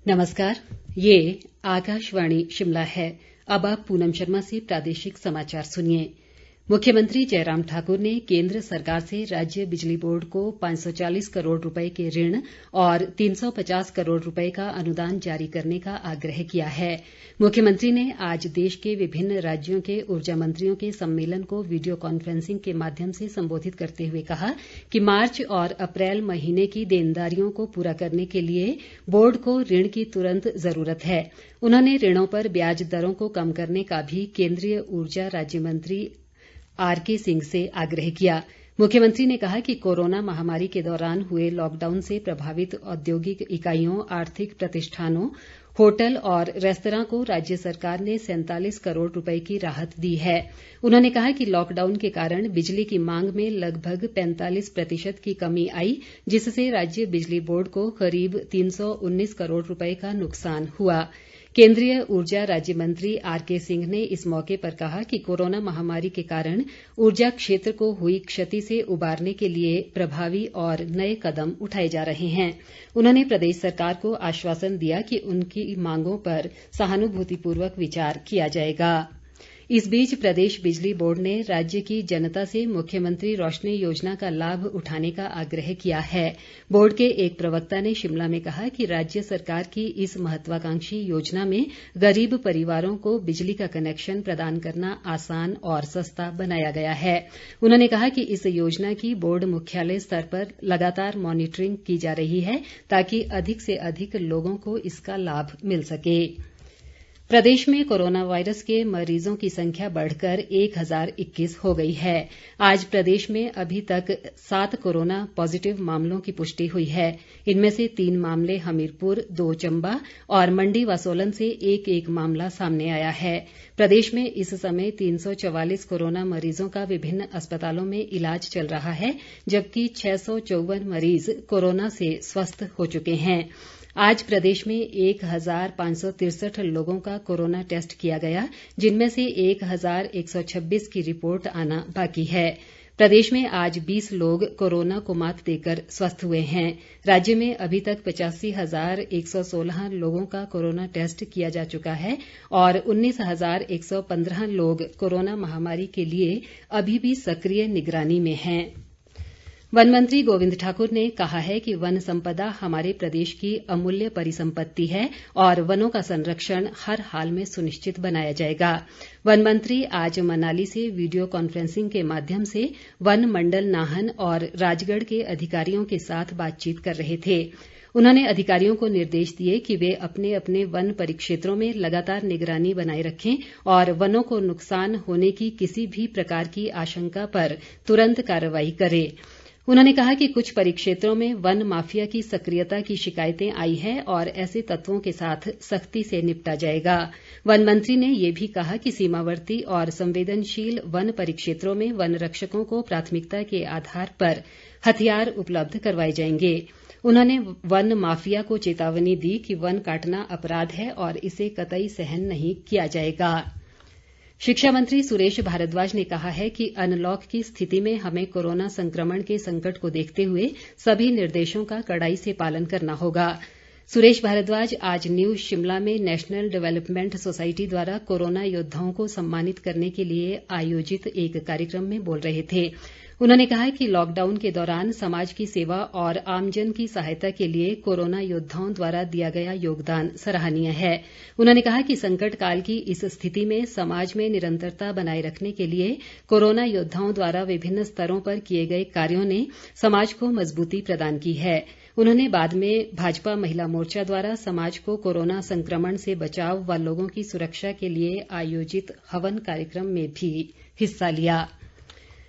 नमस्कार, ये आकाशवाणी शिमला है। अब आप पूनम शर्मा से प्रादेशिक समाचार सुनिए। मुख्यमंत्री जयराम ठाकुर ने केन्द्र सरकार से राज्य बिजली बोर्ड को 540 करोड़ रुपए के ऋण और 350 करोड़ रुपए का अनुदान जारी करने का आग्रह किया है। मुख्यमंत्री ने आज देश के विभिन्न राज्यों के ऊर्जा मंत्रियों के सम्मेलन को वीडियो कॉन्फ्रेंसिंग के माध्यम से संबोधित करते हुए कहा कि मार्च और अप्रैल महीने की देनदारियों को पूरा करने के लिए बोर्ड को ऋण की तुरंत जरूरत है। उन्होंने ऋणों पर ब्याज दरों को कम करने का भी केन्द्रीय ऊर्जा राज्य मंत्री आरके सिंह से आग्रह किया। मुख्यमंत्री ने कहा कि कोरोना महामारी के दौरान हुए लॉकडाउन से प्रभावित औद्योगिक इकाइयों, आर्थिक प्रतिष्ठानों, होटल और रेस्तरां को राज्य सरकार ने 47 करोड़ रुपए की राहत दी है। उन्होंने कहा कि लॉकडाउन के कारण बिजली की मांग में लगभग 45% की कमी आई, जिससे राज्य बिजली बोर्ड को करीब 319 करोड़ रुपए का नुकसान हुआ। केन्द्रीय ऊर्जा राज्य मंत्री आरके सिंह ने इस मौके पर कहा कि कोरोना महामारी के कारण ऊर्जा क्षेत्र को हुई क्षति से उबारने के लिए प्रभावी और नए कदम उठाए जा रहे हैं। उन्होंने प्रदेश सरकार को आश्वासन दिया कि उनकी मांगों पर सहानुभूतिपूर्वक विचार किया जाएगा। इस बीच प्रदेश बिजली बोर्ड ने राज्य की जनता से मुख्यमंत्री रोशनी योजना का लाभ उठाने का आग्रह किया है। बोर्ड के एक प्रवक्ता ने शिमला में कहा कि राज्य सरकार की इस महत्वाकांक्षी योजना में गरीब परिवारों को बिजली का कनेक्शन प्रदान करना आसान और सस्ता बनाया गया है। उन्होंने कहा कि इस योजना की बोर्ड मुख्यालय स्तर पर लगातार मॉनिटरिंग की जा रही है ताकि अधिक से अधिक लोगों को इसका लाभ मिल सके। प्रदेश में कोरोना वायरस के मरीजों की संख्या बढ़कर 1021 हो गई है। आज प्रदेश में अभी तक 7 कोरोना पॉजिटिव मामलों की पुष्टि हुई है। इनमें से 3 मामले हमीरपुर, 2 चंबा और मंडी व सोलन से एक एक मामला सामने आया है। प्रदेश में इस समय 344 कोरोना मरीजों का विभिन्न अस्पतालों में इलाज चल रहा है, जबकि 654 मरीज कोरोना से स्वस्थ हो चुके हैं। आज प्रदेश में 1563 लोगों का कोरोना टेस्ट किया गया, जिनमें से 1126 की रिपोर्ट आना बाकी है। प्रदेश में आज 20 लोग कोरोना को मात देकर स्वस्थ हुए हैं। राज्य में अभी तक 85,116 लोगों का कोरोना टेस्ट किया जा चुका है और 19,115 लोग कोरोना महामारी के लिए अभी भी सक्रिय निगरानी में हैं। वन मंत्री गोविंद ठाकुर ने कहा है कि वन संपदा हमारे प्रदेश की अमूल्य परिसंपत्ति है और वनों का संरक्षण हर हाल में सुनिश्चित बनाया जाएगा। वन मंत्री आज मनाली से वीडियो कॉन्फ्रेंसिंग के माध्यम से वन मंडल नाहन और राजगढ़ के अधिकारियों के साथ बातचीत कर रहे थे। उन्होंने अधिकारियों को निर्देश दिए कि वे अपने अपने वन परिक्षेत्रों में लगातार निगरानी बनाए रखें और वनों को नुकसान होने की किसी भी प्रकार की आशंका पर तुरंत कार्रवाई करें। उन्होंने कहा कि कुछ परिक्षेत्रों में वन माफिया की सक्रियता की शिकायतें आई हैं और ऐसे तत्वों के साथ सख्ती से निपटा जाएगा। वन मंत्री ने ये भी कहा कि सीमावर्ती और संवेदनशील वन परिक्षेत्रों में वन रक्षकों को प्राथमिकता के आधार पर हथियार उपलब्ध करवाए जाएंगे। उन्होंने वन माफिया को चेतावनी दी कि वन काटना अपराध है और इसे कतई सहन नहीं किया जाएगा। शिक्षा मंत्री सुरेश भारद्वाज ने कहा है कि अनलॉक की स्थिति में हमें कोरोना संक्रमण के संकट को देखते हुए सभी निर्देशों का कड़ाई से पालन करना होगा। सुरेश भारद्वाज आज न्यू शिमला में नेशनल डेवलपमेंट सोसाइटी द्वारा कोरोना योद्धाओं को सम्मानित करने के लिए आयोजित एक कार्यक्रम में बोल रहे थे। उन्होंने कहा कि लॉकडाउन के दौरान समाज की सेवा और आमजन की सहायता के लिए कोरोना योद्धाओं द्वारा दिया गया योगदान सराहनीय है। उन्होंने कहा कि संकट काल की इस स्थिति में समाज में निरंतरता बनाए रखने के लिए कोरोना योद्धाओं द्वारा विभिन्न स्तरों पर किए गए कार्यों ने समाज को मजबूती प्रदान की है। उन्होंने बाद में भाजपा महिला मोर्चा द्वारा समाज को कोरोना संक्रमण से बचाव व लोगों की सुरक्षा के लिए आयोजित हवन कार्यक्रम में भी हिस्सा लिया।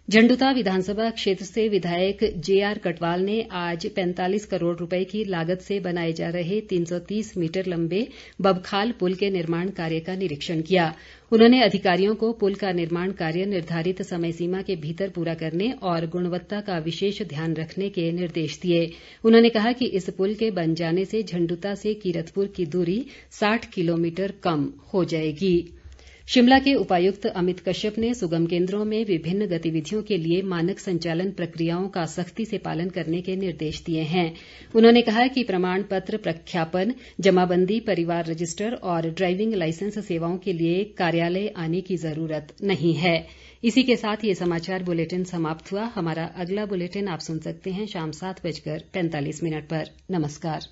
झंडुता विधानसभा क्षेत्र से विधायक जेआर कटवाल ने आज 45 करोड़ रुपए की लागत से बनाए जा रहे 330 मीटर लंबे बबखाल पुल के निर्माण कार्य का निरीक्षण किया। उन्होंने अधिकारियों को पुल का निर्माण कार्य निर्धारित समय सीमा के भीतर पूरा करने और गुणवत्ता का विशेष ध्यान रखने के निर्देश दिए। उन्होंने कहा कि इस पुल के बन जाने से झंडुता से कीरतपुर की दूरी 60 किलोमीटर कम हो जाएगी। शिमला के उपायुक्त अमित कश्यप ने सुगम केन्द्रों में विभिन्न गतिविधियों के लिए मानक संचालन प्रक्रियाओं का सख्ती से पालन करने के निर्देश दिए हैं। उन्होंने कहा कि प्रमाण पत्र प्रख्यापन, जमाबंदी, परिवार रजिस्टर और ड्राइविंग लाइसेंस सेवाओं के लिए कार्यालय आने की ज़रूरत नहीं है। इसी के साथ ये समाचार बुलेटिन समाप्त हुआ। हमारा अगला बुलेटिन आप सुन सकते हैं शाम 7:45 पर। नमस्कार।